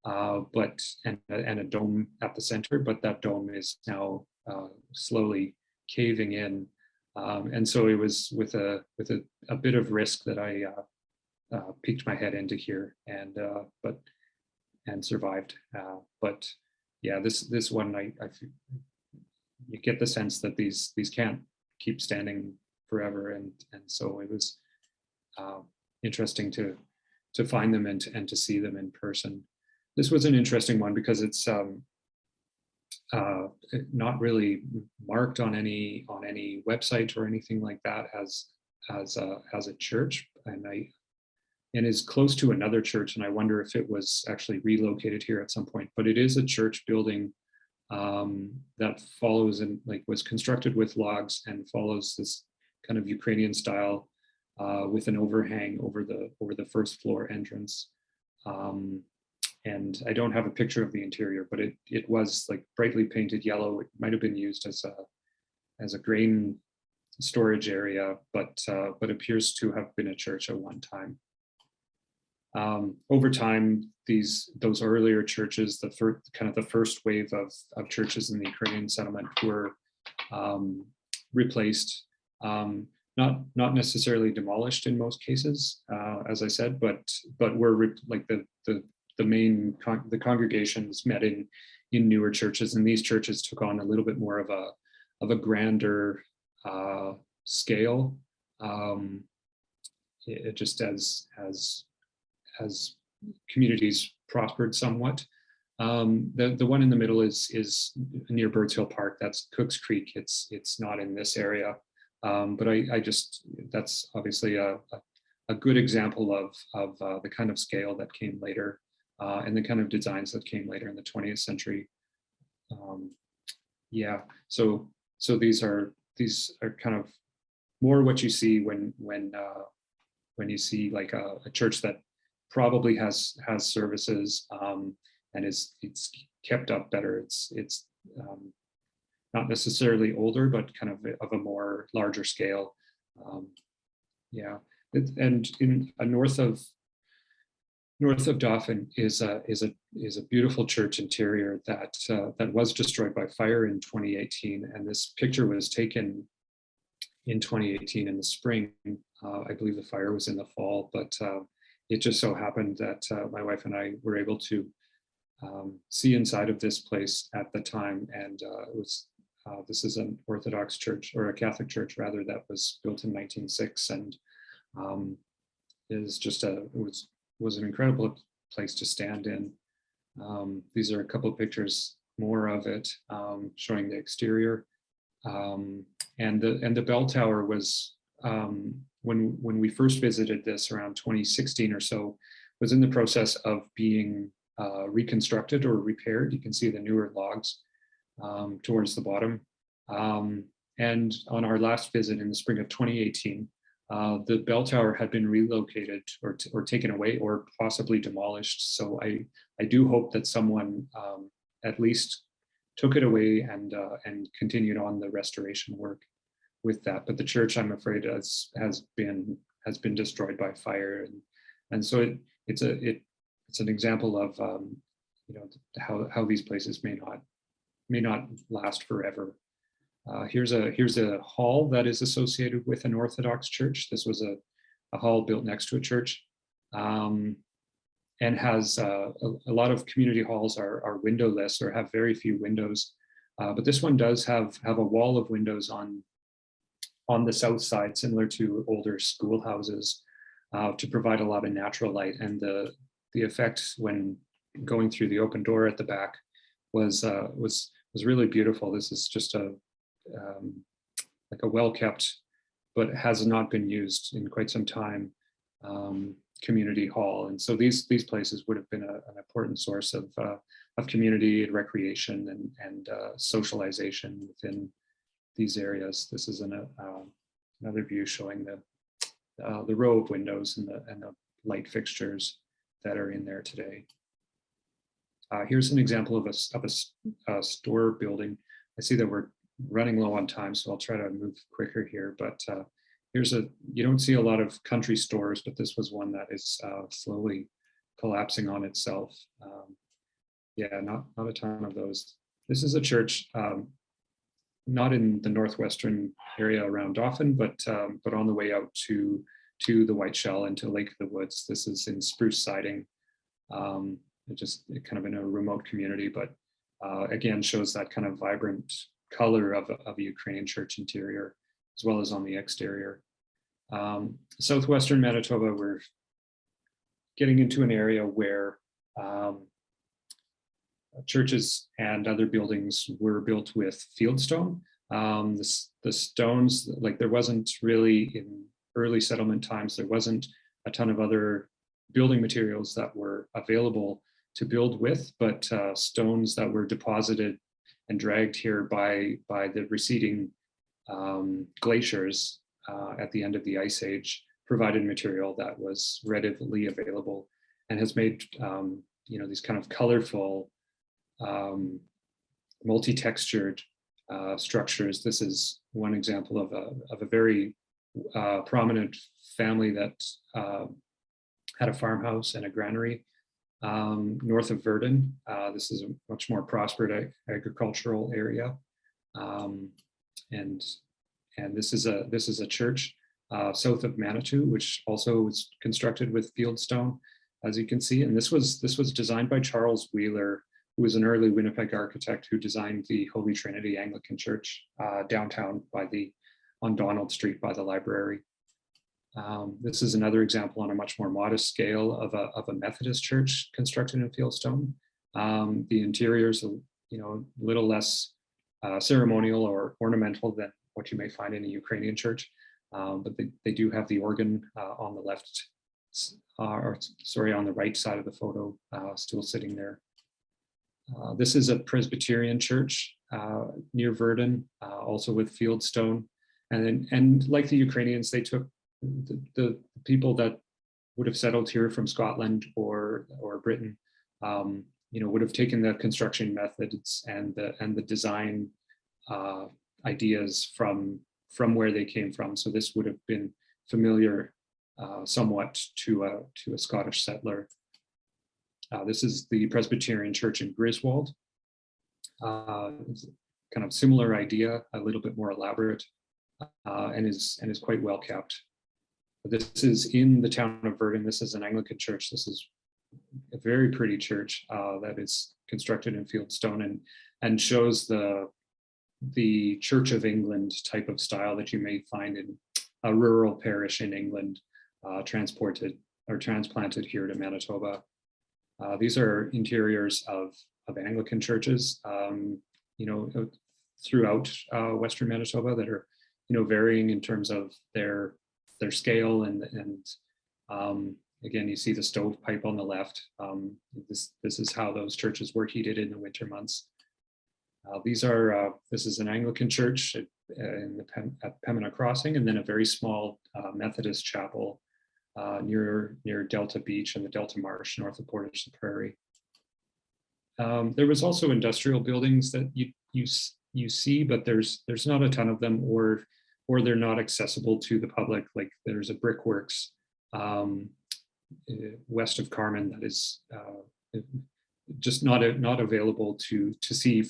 and a dome at the center, but that dome is now slowly caving in, and so it was with a bit of risk that I peeked my head into here and survived. But yeah, this one you get the sense that these can't keep standing forever, and so it was interesting to find them and to see them in person. This was an interesting one because it's not really marked on any website or anything like that as a church, and is close to another church, and I wonder if it was actually relocated here at some point. But it is a church building that follows and was constructed with logs and follows this kind of Ukrainian style with an overhang over the first floor entrance. And I don't have a picture of the interior, but it was brightly painted yellow. It might have been used as a grain storage area, but appears to have been a church at one time. Over time, those earlier churches, the first wave of churches in the Ukrainian settlement were replaced, not necessarily demolished in most cases, as I said, but were like the congregations met in newer churches, and these churches took on a little bit more of a grander scale. It just as communities prospered somewhat. The one in the middle is near Birds Hill Park. That's Cooks Creek. It's not in this area, but that's obviously a good example of the kind of scale that came later, and the kind of designs that came later in the 20th century. Yeah, so these are kind of more what you see when you see like a church that probably has services, and it's kept up better. It's not necessarily older, but kind of a more larger scale. Yeah, and in north of Dauphin is a beautiful church interior that was destroyed by fire in 2018, and this picture was taken in 2018 in the spring. I believe the fire was in the fall, but it just so happened that my wife and I were able to see inside of this place at the time, and this is an Orthodox church, or a Catholic church rather, that was built in 1906, and was an incredible place to stand in. These are a couple of pictures more of it, showing the exterior, and the bell tower was, when we first visited this around 2016 or so, was in the process of being reconstructed or repaired. You can see the newer logs towards the bottom. And on our last visit in the spring of 2018, the bell tower had been relocated or taken away or possibly demolished. So I do hope that someone at least took it away and continued on the restoration work with that. But the church, I'm afraid, has been destroyed by fire, and so it's an example of how these places may not last forever. Here's a hall that is associated with an Orthodox church. This was a hall built next to a church, and has a lot of community halls are windowless or have very few windows, but this one does have a wall of windows on the south side, similar to older schoolhouses, to provide a lot of natural light. And the effect when going through the open door at the back was really beautiful. This is just like a well-kept, but has not been used in quite some time, community hall. And so these places would have been an important source of community and recreation and socialization within these areas. This is another view showing the row of windows and the light fixtures that are in there today. Here's an example of a store building. I see that we're running low on time, so I'll try to move quicker here. But you don't see a lot of country stores, but this was one that is slowly collapsing on itself. Yeah, not a ton of those. This is a church, not in the northwestern area around Dauphin, but on the way out to the White Shell and to Lake of the Woods. This is in Spruce Siding, just kind of in a remote community, but again shows that kind of vibrant color of a Ukrainian church interior, as well as on the exterior. Southwestern Manitoba, we're getting into an area where churches and other buildings were built with fieldstone. The stones, like there wasn't really, in early settlement times, there wasn't a ton of other building materials that were available to build with, but stones that were deposited and dragged here by the receding glaciers at the end of the Ice Age provided material that was readily available, and has made these kind of colorful, multi-textured structures. This is one example of a very prominent family that had a farmhouse and a granary. North of Vernon, this is a much more prosperous agricultural area, and this is a church south of Manitou, which also was constructed with fieldstone, as you can see. And this was designed by Charles Wheeler, who was an early Winnipeg architect who designed the Holy Trinity Anglican Church downtown on Donald Street by the library. This is another example on a much more modest scale of a Methodist church constructed in fieldstone. The interior is a little less ceremonial or ornamental than what you may find in a Ukrainian church, but they do have the organ on the left, on the right side of the photo, still sitting there. This is a Presbyterian church near Vernon, also with fieldstone, and like the Ukrainians, they took the people that would have settled here from Scotland or Britain, would have taken the construction methods and the design ideas from where they came from. So this would have been familiar somewhat to a Scottish settler. This is the Presbyterian Church in Griswold. It's kind of similar idea, a little bit more elaborate, and is quite well kept. This is in the town of Vernon. This is an Anglican church. This is a very pretty church that is constructed in fieldstone and shows the Church of England type of style that you may find in a rural parish in England, transplanted here to Manitoba. These are interiors of Anglican churches, throughout Western Manitoba that are, varying in terms of their scale and again, you see the stovepipe on the left. This is how those churches were heated in the winter months. This is an Anglican church at Pembina Crossing, and then a very small Methodist Chapel near Delta Beach and the Delta Marsh north of Portage la Prairie. There was also industrial buildings that you see, but there's not a ton of them, or they're not accessible to the public. Like there's a brickworks west of Carmen that is just not available to see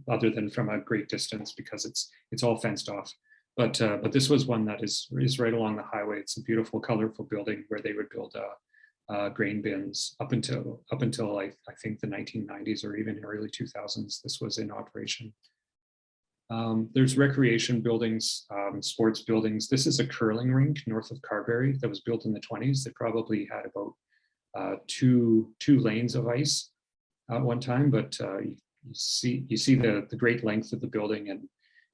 other than from a great distance, because it's all fenced off. But this was one that is right along the highway. It's a beautiful, colorful building where they would build grain bins up until I think the 1990s or even early 2000s. This was in operation. There's recreation buildings, sports buildings. This is a curling rink north of Carberry that was built in the 20s. They probably had about two lanes of ice at one time, but you see the great length of the building, and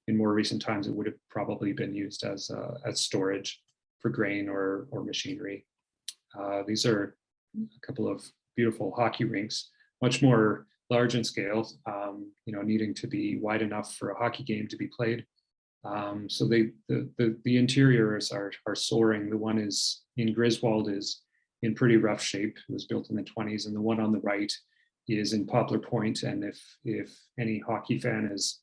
in more recent times it would have probably been used as storage for grain or machinery. These are a couple of beautiful hockey rinks, much more large in scale, needing to be wide enough for a hockey game to be played. So the interiors are soaring. The one is in Griswold is in pretty rough shape. It was built in the 20s, and the one on the right is in Poplar Point. And if any hockey fan is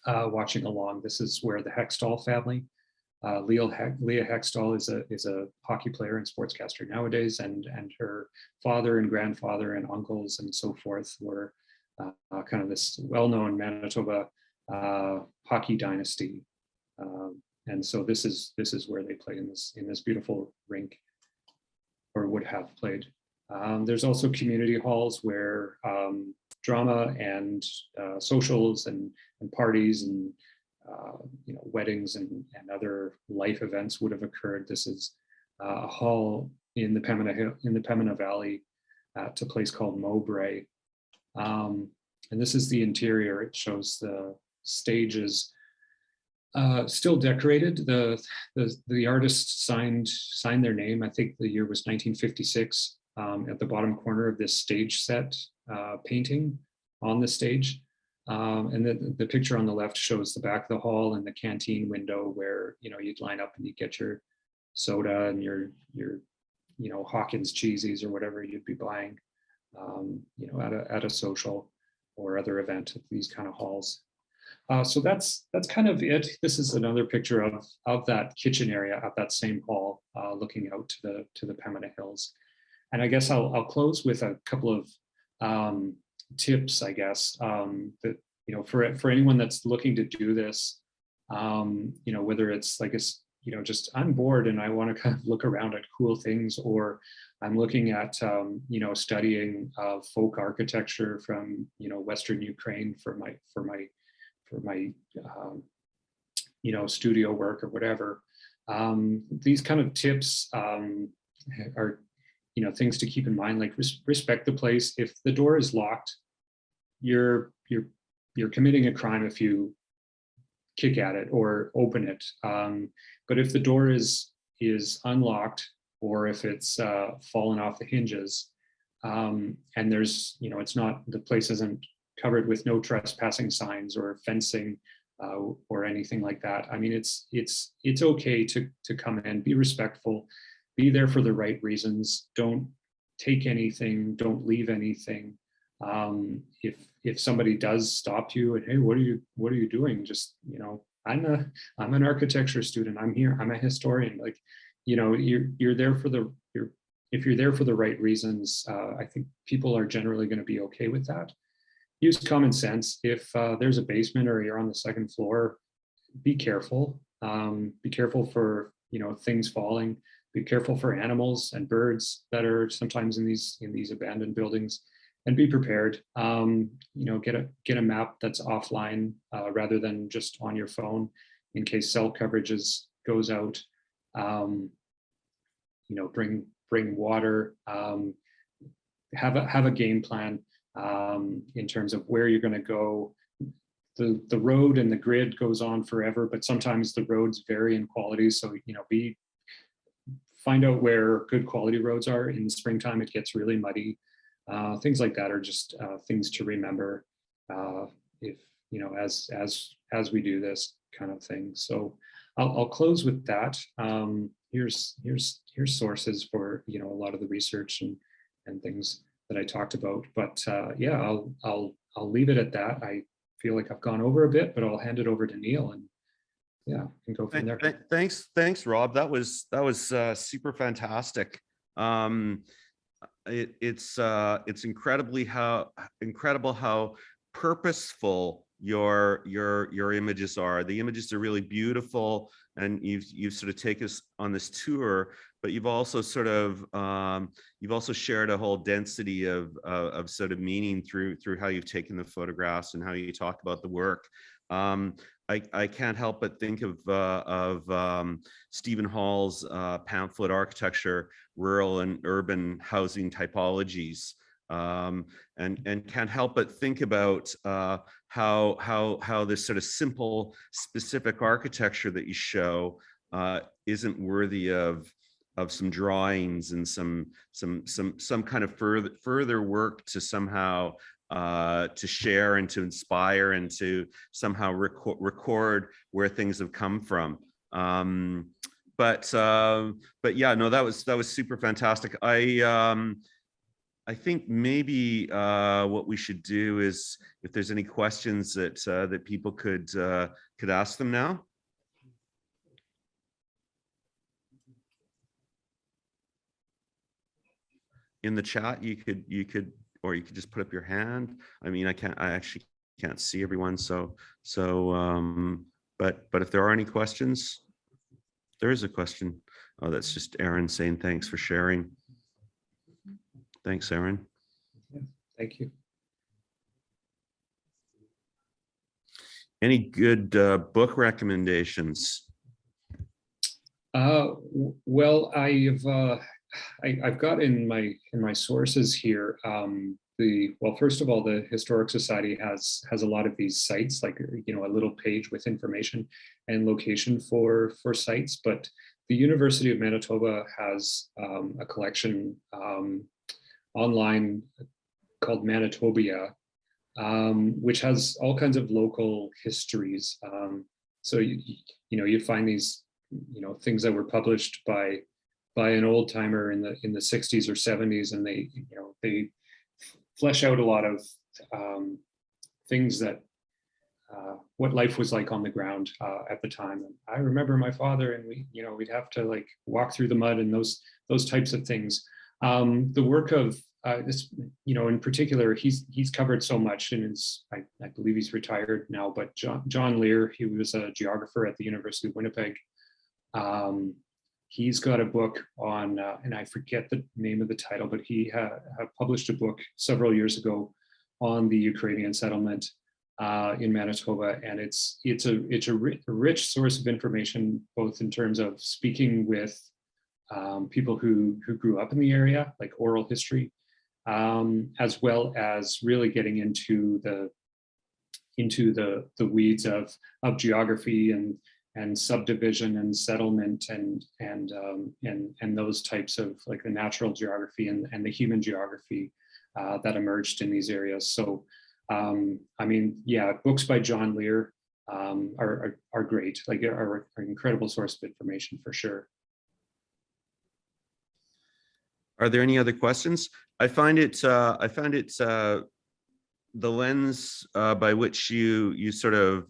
watching along, this is where the Hextall family, Leah Hextall is a hockey player and sportscaster nowadays, and her father and grandfather and uncles and so forth were kind of this well-known Manitoba hockey dynasty, and so this is where they play in this beautiful rink, or would have played. There's also community halls where drama and socials and parties and weddings and other life events would have occurred. This is a hall in the Pembina Valley at a place called Mowbray. And this is the interior. It shows the stages still decorated. The artist signed their name. I think the year was 1956 at the bottom corner of this stage set painting on the stage. And then the picture on the left shows the back of the hall and the canteen window where you'd line up and you'd get your soda and your Hawkins cheesies or whatever you'd be buying at a social or other event at these kind of halls. So that's kind of it. This is another picture of that kitchen area at that same hall, looking out to the Pembina Hills. And I guess I'll close with a couple of tips, I guess, that, you know, for anyone that's looking to do this, you know, whether it's like you know, just I'm bored and I want to kind of look around at cool things, or I'm looking at, you know, studying folk architecture from, you know, Western Ukraine for my you know, studio work or whatever. These kind of tips are, you know, things to keep in mind, like respect the place. If the door is locked, you're committing a crime if you kick at it or open it. But if the door is unlocked, or if it's fallen off the hinges, and there's, you know, it's not, the place isn't covered with no trespassing signs or fencing or anything like that. I mean, it's okay to come in, be respectful, be there for the right reasons. Don't take anything, don't leave anything. If somebody does stop you and, hey, what are you doing? Just, you know, I'm an architecture student. I'm here. I'm a historian. Like, you know, you're there for if you're there for the right reasons, I think people are generally going to be okay with that. Use common sense. If there's a basement or you're on the second floor, be careful. Be careful for, you know, things falling. Be careful for animals and birds that are sometimes in these abandoned buildings, and be prepared. You know, get a map that's offline rather than just on your phone in case cell coverage goes out. You know, bring water. Have a game plan in terms of where you're going to go. The road and the grid goes on forever, but sometimes the roads vary in quality. So, you know, find out where good quality roads are. In the springtime, it gets really muddy. Things like that are just things to remember if, you know, as we do this kind of thing. So I'll close with that. Here's sources for, you know, a lot of the research and things that I talked about. But yeah, I'll leave it at that. I feel like I've gone over a bit, but I'll hand it over to Neil, and yeah, and go from there. Thanks, Rob. That was super fantastic. It's incredible how purposeful your images are. The images are really beautiful, and you've sort of taken us on this tour, but you've also sort of shared a whole density of sort of meaning through how you've taken the photographs and how you talk about the work. I can't help but think of Stephen Hall's pamphlet Architecture, Rural and Urban Housing Typologies, and can't help but think about how this sort of simple, specific architecture that you show isn't worthy of some drawings and some kind of further work to somehow to share and to inspire and to somehow record where things have come from. But yeah, no, that was super fantastic. I think maybe what we should do is, if there's any questions that people could ask them now. In the chat, you could, or you could just put up your hand. I mean, I actually can't see everyone. So, but if there are any questions, there is a question. Oh, that's just Aaron saying thanks for sharing. Thanks, Aaron. Yeah, thank you. Any good book recommendations? Well, I've got in my sources here. Well, first of all, the Historic Society has a lot of these sites, like, you know, a little page with information and location for sites. But the University of Manitoba has a collection online called Manitobia, which has all kinds of local histories. So you know, you find these, you know, things that were published by an old timer in the 60s or 70s, and they flesh out a lot of things that what life was like on the ground at the time. And I remember my father, and we'd have to like walk through the mud and those types of things. The work of this, in particular, he's covered so much, and I believe he's retired now. But John Lear, he was a geographer at the University of Winnipeg. He's got a book on, and I forget the name of the title, but he published a book several years ago on the Ukrainian settlement in Manitoba, and it's a rich source of information, both in terms of speaking with people who grew up in the area, like oral history, as well as really getting into the weeds of geography and subdivision and settlement and those types of, like, the natural geography and the human geography that emerged in these areas. So books by John Lear are great, like are an incredible source of information for sure. Are there any other questions? I found it the lens by which you sort of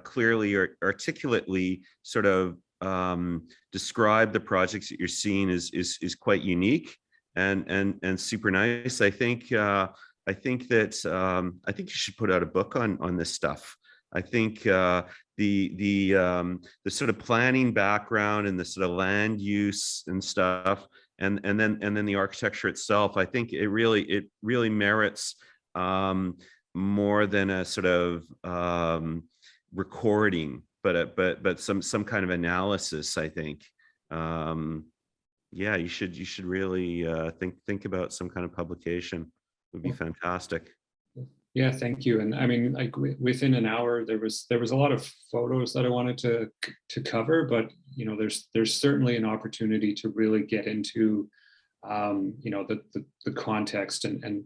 clearly or articulately sort of describe the projects that you're seeing is quite unique and super nice. I think that you should put out a book on this stuff. I think the sort of planning background and the sort of land use and stuff, and then the architecture itself, I think it really merits more than a sort of recording, but some kind of analysis. I think you should really think about some kind of publication. It would be fantastic. Yeah, thank you. And I mean, like within an hour, there was a lot of photos that I wanted to cover, but there's certainly an opportunity to really get into the context and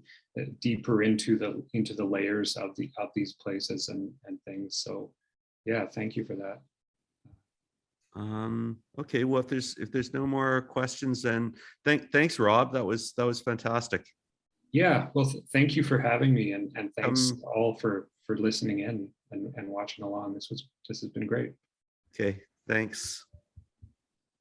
deeper into the layers of these places and things. So yeah, thank you for that. Okay, well, if there's no more questions, then thanks, Rob. That was fantastic. Yeah, well, thank you for having me, and thanks all for listening in and watching along. This has been great. Okay, thanks.